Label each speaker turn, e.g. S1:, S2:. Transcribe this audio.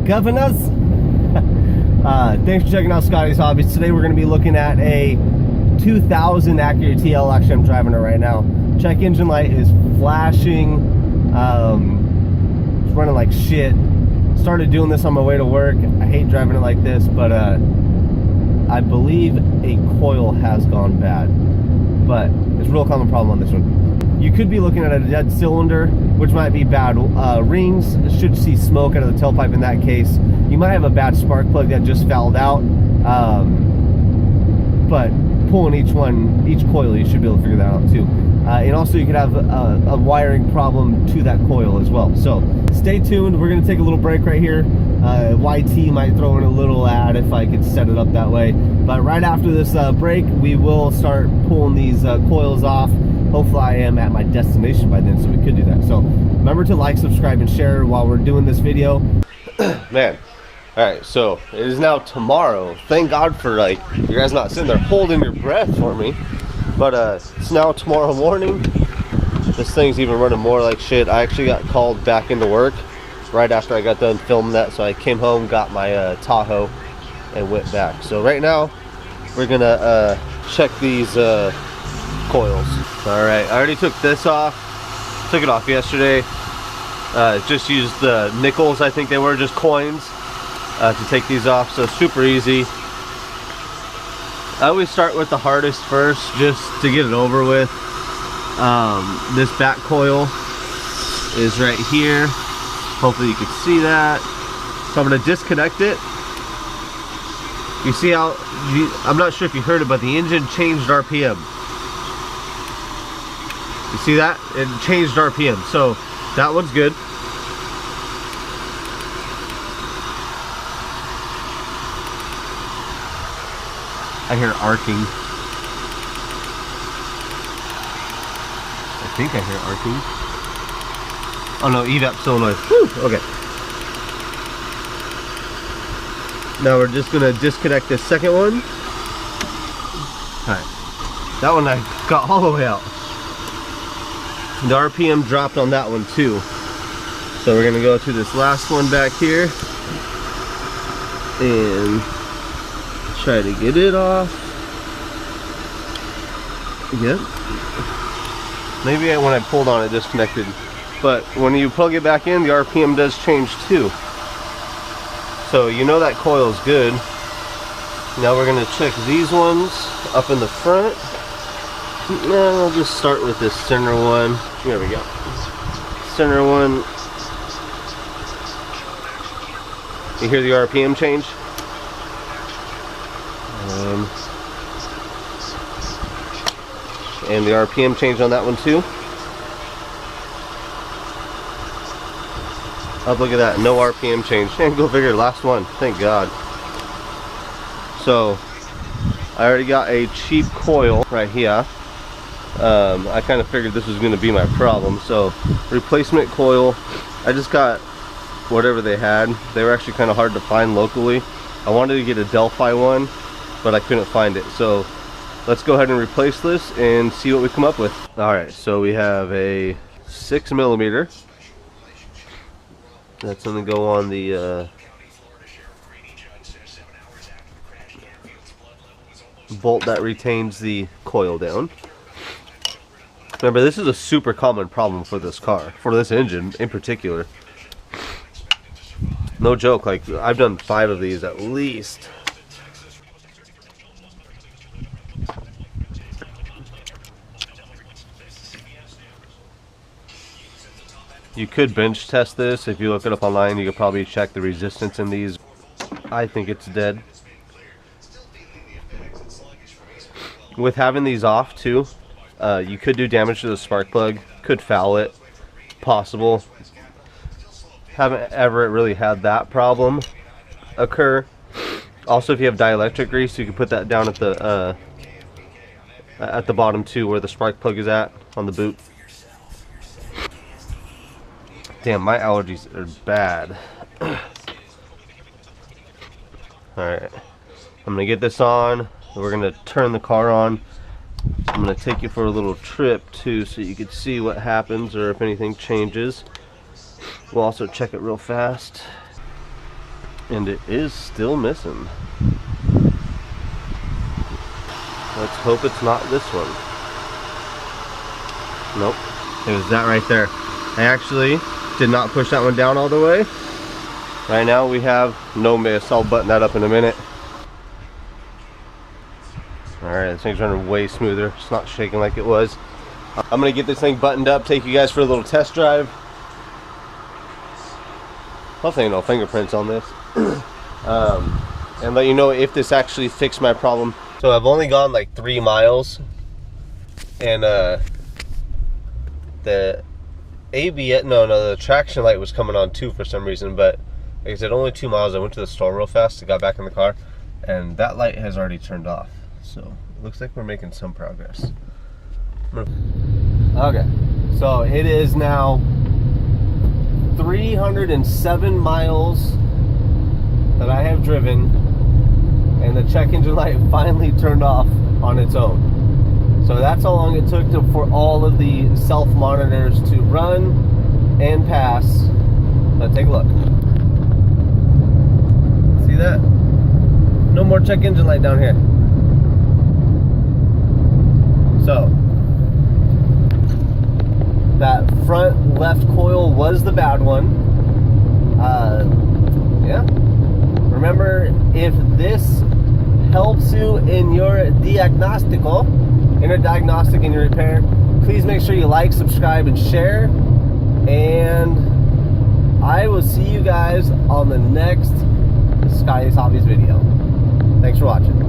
S1: governors. Thanks for checking out Scotty's Hobbies. Today we're going to be looking at a 2000 Acura TL. Actually, I'm driving it right now. Check engine light is flashing. It's running like shit. Started doing this on my way to work. I hate driving it like this, but I believe a coil has gone bad. But it's a real common problem on this one. You could be looking at a dead cylinder, which might be bad. Rings should see smoke out of the tailpipe in that case. You might have a bad spark plug that just fouled out. But pulling each coil, you should be able to figure that out too. And also you could have a wiring problem to that coil as well. So stay tuned. We're gonna take a little break right here. YT might throw in a little ad if I could set it up that way. But right after this break, we will start pulling these coils off. Hopefully I am at my destination by then, so we could do that. So remember to like, subscribe, and share while we're doing this video. Man, all right, so it is now tomorrow. Thank God for like you guys not sitting there holding your breath for me. But it's now tomorrow morning. This thing's even running more like shit. I actually got called back into work right after I got done filming that, so I came home, got my Tahoe, and went back. So right now we're gonna check these coils. All right, I already took this off. Took it off yesterday. Just used the nickels, I think they were, just coins, to take these off. So super easy. I always start with the hardest first, just to get it over with. This back coil is right here. Hopefully you can see that. So I'm going to disconnect it. You see how, I'm not sure if you heard it, but the engine changed RPM. You see that? It changed RPM. So that one's good. I hear arcing. I think I hear arcing. Oh no, evap solenoid. Whew, okay. Now we're just gonna disconnect this second one. Alright. That one I got all the way out. The RPM dropped on that one too. So we're gonna go to this last one back here and try to get it off. Yep. Maybe when I pulled on it disconnected. But when you plug it back in, the RPM does change too. So you know that coil is good. Now we're gonna check these ones up in the front. Now I'll just start with this center one. There we go. Center one. You hear the RPM change? And the RPM change on that one too. Oh, look at that, no RPM change. And go figure, last one, thank God. So I already got a cheap coil right here. I kind of figured this was going to be my problem. So replacement coil, I just got whatever they had. They were actually kind of hard to find locally. I wanted to get a Delphi one, but I couldn't find it. So let's go ahead and replace this and see what we come up with. Alright, so we have a 6mm. That's going to go on the bolt that retains the coil down. Remember, this is a super common problem for this car, for this engine in particular. No joke, like I've done 5 of these at least. You could bench test this. If you look it up online, you could probably check the resistance in these. I think it's dead. With having these off too, you could do damage to the spark plug, could foul it, possible. Haven't ever really had that problem occur. Also, if you have dielectric grease, you can put that down at the bottom too, where the spark plug is at on the boot. Damn, my allergies are bad. Alright, I'm gonna get this on. We're gonna turn the car on. I'm gonna take you for a little trip too, so you can see what happens or if anything changes. We'll also check it real fast. And it is still missing. Let's hope it's not this one. Nope, it was that right there. I actually did not push that one down all the way. Right now we have no miss. I'll button that up in a minute. Alright, this thing's running way smoother. It's not shaking like it was. I'm gonna get this thing buttoned up, take you guys for a little test drive. Hopefully no fingerprints on this. And let you know if this actually fixed my problem. So I've only gone like 3 miles, and the ABS, the traction light was coming on too for some reason, but like I said, only 2 miles. I went to the store real fast, I got back in the car, and that light has already turned off. So it looks like we're making some progress. Okay, so it is now 307 miles that I have driven, and the check engine light finally turned off on its own. So that's how long it took for all of the self monitors to run and pass. Now take a look. See that? No more check engine light down here. So that front left coil was the bad one. Yeah. Remember, if this helps you in your diagnostic in your repair, please make sure you like, subscribe, and share. And I will see you guys on the next Scotty's Hobbies video. Thanks for watching.